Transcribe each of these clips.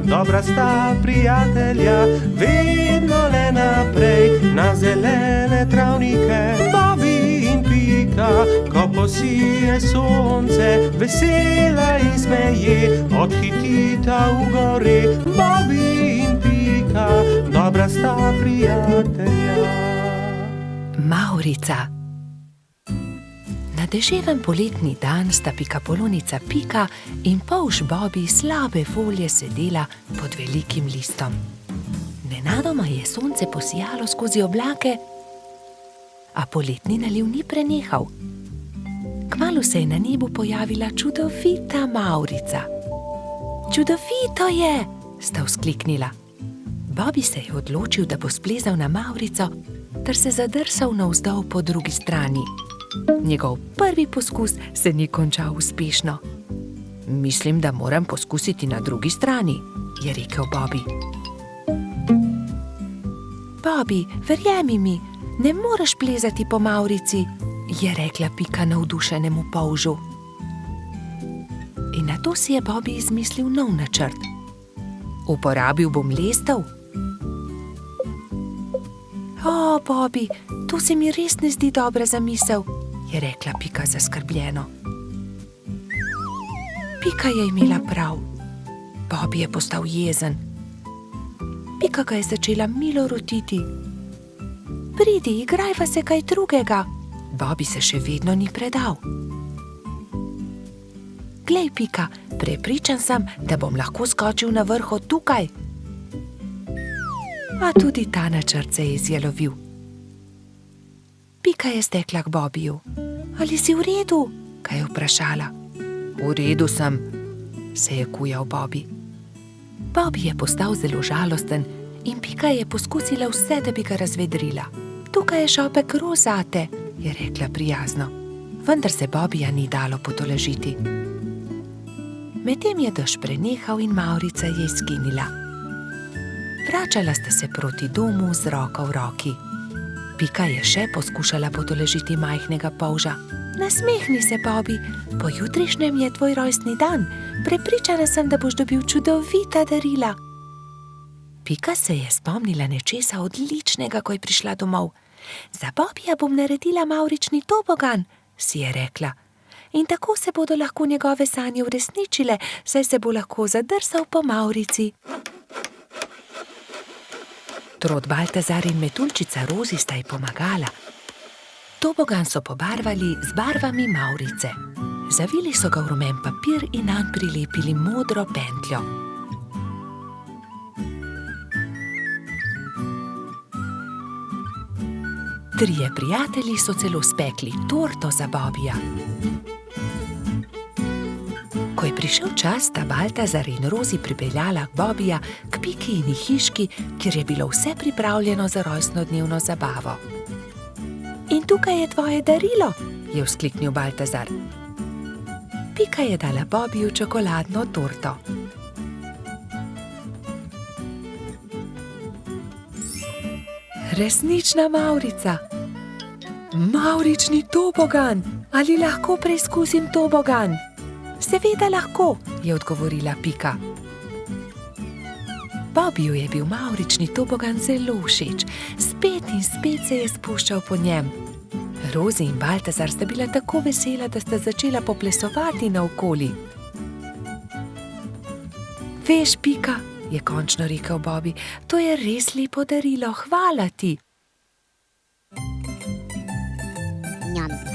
dobra sta prijatelja, vedno le naprej na zelene travnike. Bobby in Pika, ko posije sonce, vesela in smeje, odhitita v gori. Bobby in Pika, dobra sta prijatelja. Mavrica. Na deževen poletni dan sta pikapolonica Pika in polž Bobby slabe volje sedela pod velikim listom. Nenadoma je sonce posijalo skozi oblake, a poletni naliv ni prenehal. Kmalu se je na nebu pojavila čudovita Mavrica. Čudovito je, sta vzkliknila. Bobby se je odločil, da bo splezal na Mavrico ter se zadrsal navzdol po drugi strani. Njegov prvi poskus se ni končal uspešno. Mislim, da moram poskusiti na drugi strani, je rekel Bobby. Bobby, verjemi mi, ne moreš plezati po Mavrici, je rekla Pika navdušenemu polžu. In nato si je Bobby izmislil nov načrt. Uporabil bom lestev. O, Bobby, to se mi res ne zdi dobra zamisel, je rekla Pika zaskrbljeno. Pika je imela prav. Bobby je postal jezen. Pika ga je začela milo rotiti. Pridi, igrajva se kaj drugega. Bobby se še vedno ni predal. Glej, Pika, prepričan sem, da bom lahko skočil na vrh od tukaj. A tudi ta načrt se je izjalovil. Pika je stekla k Bobbyju. Ali si v redu? Ga je vprašala. V redu sem, se je kujal Bobby. Bobby je postal zelo žalosten in Pika je poskusila vse, da bi ga razvedrila. Tukaj je šopek rož zate, je rekla prijazno. Vendar se Bobbyja ni dalo potolažiti. Medtem je dež prenehal in Mavrica je izginila. Vračala sta se proti domu z roko v roki. Pika je še poskušala potolažiti majhnega polža. Nasmehni se, Bobby, pojutrišnjem je tvoj rojstni dan. Prepričana sem, da boš dobil čudovita darila. Pika se je spomnila nečesa odličnega, ko je prišla domov. Za Bobbyja bom naredila mavrični tobogan, si je rekla. In tako se bodo lahko njegove sanje uresničile, saj se bo lahko zadrsal po Mavrici. Trod Baltazar in metuljčica Rozi sta ji pomagala. Tobogan so pobarvali z barvami Mavrice. Zavili so ga v rumen papir in nanj prilepili modro pentljo. Trije prijatelji so celo spekli torto za Bobbyja. Ko je prišel čas, sta Baltazar in Rozi pripeljala Bobbyja k Pikini hiški, kjer je bilo vse pripravljeno za rojstnodnevno zabavo. In tukaj je tvoje darilo, je vzkliknil Baltazar. Pika je dala Bobbyju čokoladno torto. Resnična Mavrica. Mavrični tobogan. Ali lahko preizkusim tobogan? Seveda lahko, je odgovorila Pika. Bobbyju je bil mavrični tobogan zelo všeč. Spet in spet se je spuščal po njem. Rozi in Baltazar sta bila tako vesela, da sta začela poplesovati naokoli. Veš, Pika, je končno rekel Bobby, to je res lepo darilo, hvala ti.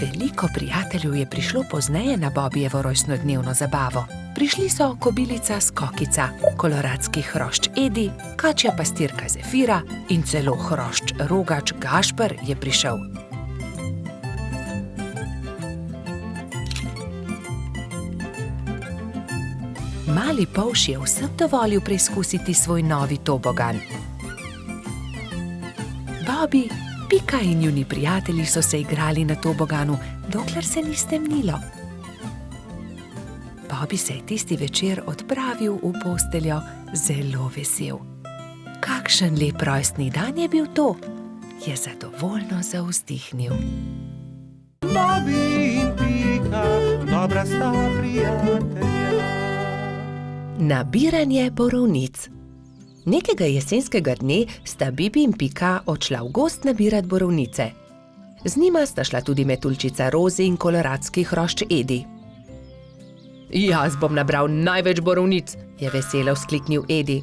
Veliko prijateljev je prišlo pozneje na Bobbyjevo rojstnodnevno zabavo. Prišli so kobilica Skokica, koloradski hrošč Edi, kačja pastirka Zefira in celo hrošč Rogač Gašper je prišel. Mali polž je vsem dovolil preizkusiti svoj novi tobogan. Bobby, Pika in njuni prijatelji so se igrali na toboganu, dokler se ni stemnilo. Bobby se je tisti večer odpravil v posteljo zelo vesel. Kakšen lep rojstni dan je bil to, je zadovoljno zavzdihnil. Bobby in Pika, dobra sta prijatelja. Nabiranje borovnic. Nekega jesenskega dne sta Bibi in Pika odšla v gozd nabirat borovnice. Z njima sta šla tudi metuljčica Rozi in koloradski hrošč Edi. Jaz bom nabral največ borovnic, je veselo vzkliknil Edi.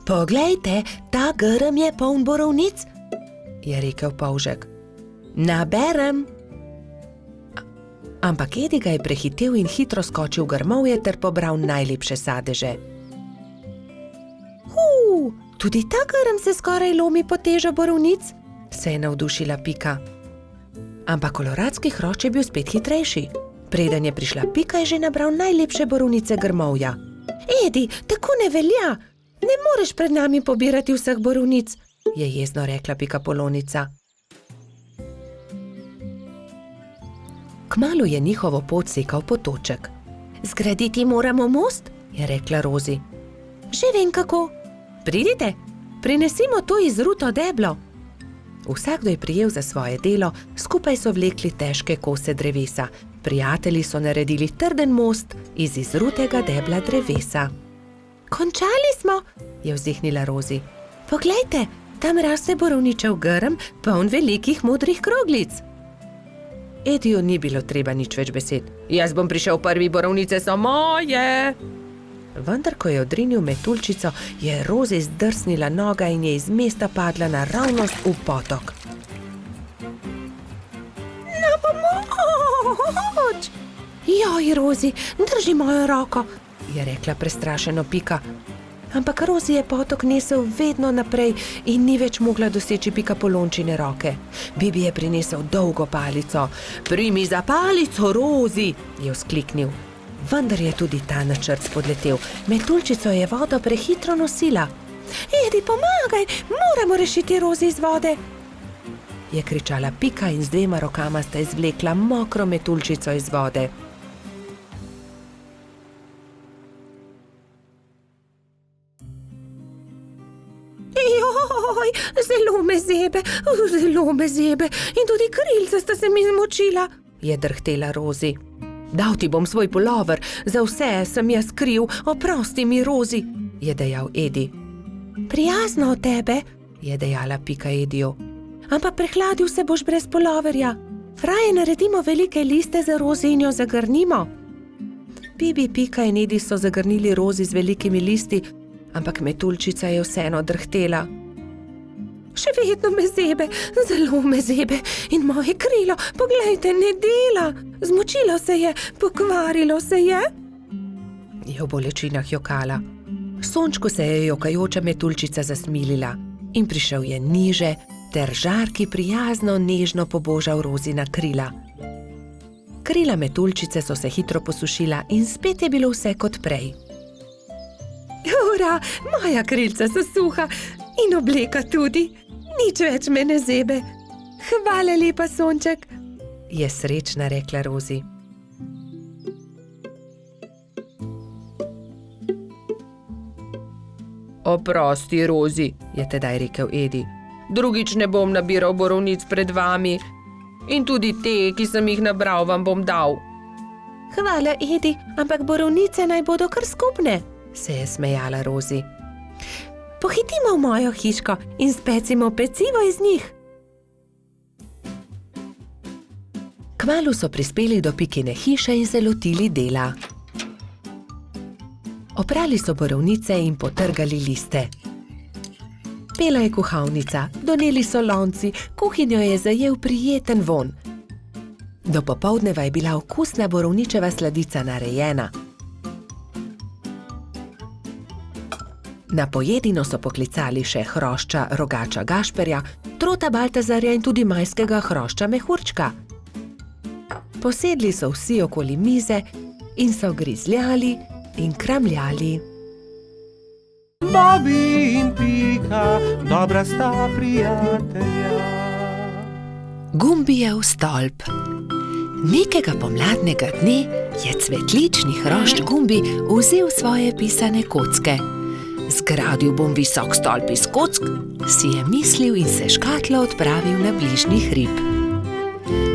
Poglejte, ta grm je poln borovnic, je rekel polžek. Naberem. Ampak Edi ga je prehitel in hitro skočil v grmovje ter pobral najlepše sadeže. Tudi ta grm se skoraj lomi pod težo borovnic, se je navdušila Pika. Ampak koloradski hrošč je bil spet hitrejši. Preden je prišla Pika, je že nabral najlepše borovnice grmovja. Edi, tako ne velja! Ne moreš pred nami pobirati vseh borovnic, je jezno rekla Pikapolonica. Kmalu je njihovo pot sekal potoček. Zgraditi moramo most, je rekla Rozi. Že vem kako. Pridite, prinesimo to izruto deblo. Vsakdo je prijel za svoje delo, skupaj so vlekli težke kose drevesa. Prijatelji so naredili trden most iz izrutega debla drevesa. Končali smo, je vzdihnila Rozi. Poglejte, tam raste borovničev grm, poln velikih modrih kroglic. Ediju ni bilo treba nič več besed. Jaz bom prišel prvi, borovnice so moje. Vendar, ko je odrinil metuljčico, je Rozi zdrsnila noga in je iz mesta padla naravnost v potok. Na pomoč! Joj, Rozi, drži mojo roko, je rekla prestrašeno Pika. Ampak Rozi je potok nesel vedno naprej in ni več mogla doseči Pikapolončine roke. Bibi je prinesel dolgo palico. Primi za palico, Rozi, je vzkliknil. Vendar je tudi ta načrt spodletel. Metuljčico je vodo prehitro nosila. Edi, pomagaj, moramo rešiti Rozi iz vode, je kričala Pika in z dvema rokama sta izvlekla mokro metuljčico iz vode. Joj, zelo me zebe in tudi krilca sta se mi zmočila, je drhtela Rozi. Dal ti bom svoj pulover, za vse sem jaz kriv, oprosti mi, Rozi, je dejal Edi. Prijazno od tebe, je dejala Pika Ediju. Ampak prehladil se boš brez puloverja. Raje naredimo velike liste za Rozi in jo zagrnimo. Bibi, Pika in Edi so zagrnili Rozi z velikimi listi, ampak metuljčica je vseeno drhtela. Še vedno me zebe, zelo me zebe in moje krilo, poglejte, ne dela. Zmočilo se je, pokvarilo se je. Je v bolečinah jokala. Sončku se je jokajoča metuljčica zasmilila in prišel je niže ter žarki prijazno nežno pobožal Rozina krila. Krila metuljčice so se hitro posušila in spet je bilo vse kot prej. Ura, moja krilca so suha in obleka tudi. Nič več me ne zebe. Hvala lepa, sonček, je srečna rekla Rozi. Oprosti, Rozi, je tedaj rekel Edi. Drugič ne bom nabiral borovnic pred vami. In tudi te, ki sem jih nabral, vam bom dal. Hvala, Edi, ampak borovnice naj bodo kar skupne, se je smejala Rozi. Pohitimo v mojo hiško in specimo pecivo iz njih. Kmalu so prispeli do Pikine hiše in se lotili dela. Oprali so borovnice in potrgali liste. Pela je kuhalnica, doneli so lonci, kuhinjo je zajel prijeten vonj. Do popoldneva je bila okusna borovničeva sladica narejena. Na pojedino so poklicali še hrošča Rogača Gašperja, Trota Baltazarja in tudi majskega hrošča Mehurčka. Posedli so vsi okoli mize in so grizljali in kramljali. Bobi in Pika, dobra sta prijatelja. Gumbijev stolp. Nekega pomladnega dne je cvetlični hrošč Gumbi vzel svoje pisane kocke. Zgradil bom visok stolp iz kock, si je mislil in se škatlo odpravil na bližnji hrib.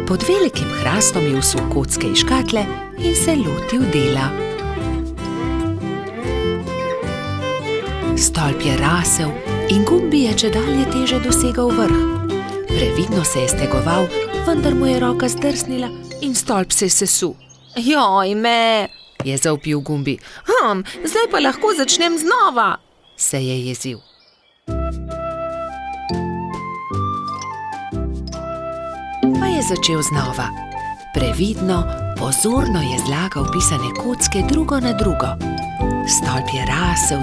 Pod velikim hrastom je vsul kocke iz škatle in se lotil dela. Stolp je rasel in Gumbi je čedalje teže dosegal vrh. Previdno se je stegoval, vendar mu je roka zdrsnila in stolp se je sesul. Joj me, je zavpil Gumbi. Zdaj pa lahko začnem znova, se je jezil. Pa je začel znova. Previdno, pozorno je zlagal pisane kocke drugo na drugo. Stolp je rasel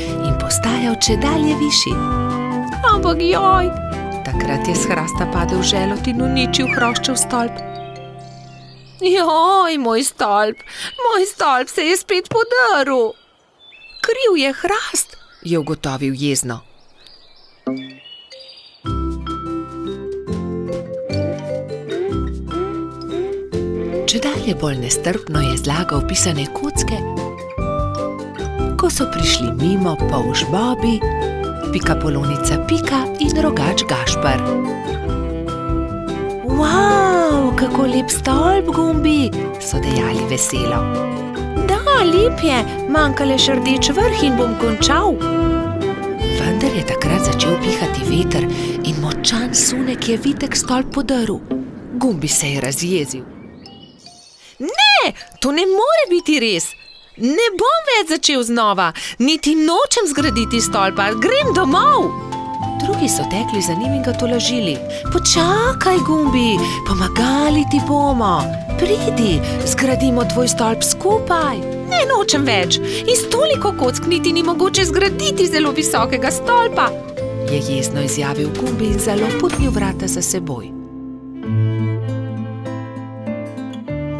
in postajal čedalje višji. Ampak joj! Takrat je s hrasta padel želod in uničil hroščev stolp. Joj, moj stolp se je spet podrl. Kriv je hrast, je ugotovil jezno. Čedalje bolj nestrpno je zlagal pisane kocke, ko so prišli mimo polž Bobi, pikapolonica Pika in rogač Gašper. Wow, kako lep stolp, Gumbi, so dejali veselo. Da, lep je, manjka le še rdeč vrh in bom končal. Vendar je takrat začel pihati veter in močan sunek je vitek stolp podrl. Gumbi se je razjezil. Ne, to ne more biti res. Ne bom več začel znova, niti nočem zgraditi stolpa, grem domov. Drugi so tekli za njim in ga tolažili. Počakaj, Gumbi, pomagali ti bomo. Pridi, zgradimo tvoj stolp skupaj. Ne, nočem več. Iz toliko kock niti ni mogoče zgraditi zelo visokega stolpa, je jezno izjavil Gumbi in zaloputnil vrata za seboj.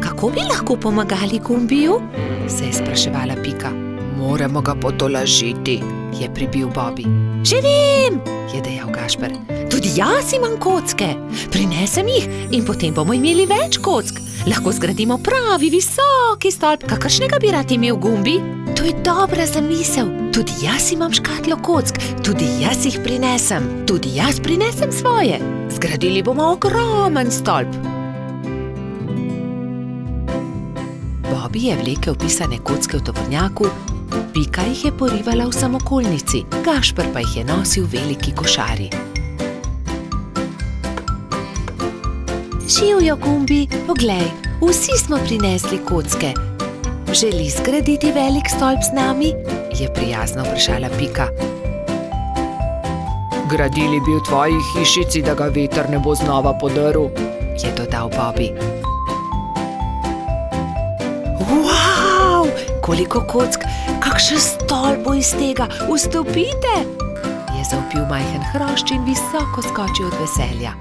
Kako bi lahko pomagali Gumbiju? Se je spraševala Pika. Moramo ga potolažiti, je pribil Bobi. Že vem, je dejal Gašper. Tudi jaz imam kocke. Prinesem jih in potem bomo imeli več kock. Lahko zgradimo pravi visoki stolp, kakršnega bi rad imel Gumbi. To je dobra zamisel. Tudi jaz imam škatlo kock, tudi jaz jih prinesem. Tudi jaz prinesem svoje. Zgradili bomo ogromen stolp. Bobi je vlekel pisane kocke v tovornjaku, Pika jih je porivala v samokolnici, Gašper pa jih je nosil v veliki košari. Živjo, Gumbi, poglej, vsi smo prinesli kocke. Želi zgraditi velik stolp z nami? Je prijazno vprašala Pika. Gradili bi v tvoji hišici, da ga veter ne bo znova podrl, je dodal Bobi. Wow, koliko kock, kakšen stolp bo iz tega, vstopite, je zavpil majhen hrošč in visoko skočil od veselja.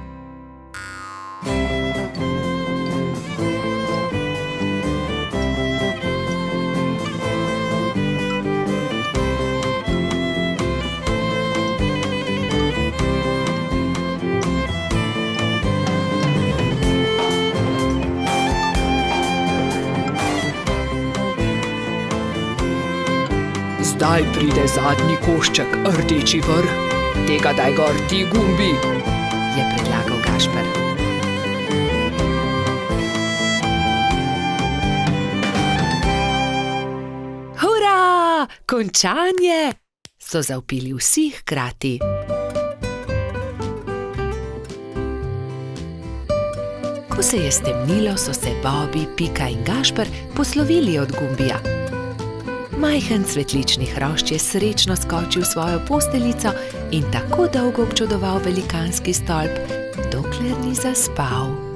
Zdaj pride zadnji košček, rdeči vrh. Tega daj gor ti, Gumbi, je predlagal Gašper. Hura, končanje, so zavpili vsi hkrati. Ko se je stemnilo, so se Bobi, Pika in Gašper poslovili od Gumbija. Majhen cvetlični hrošč je srečno skočil v svojo posteljico in tako dolgo občudoval velikanski stolp, dokler ni zaspal.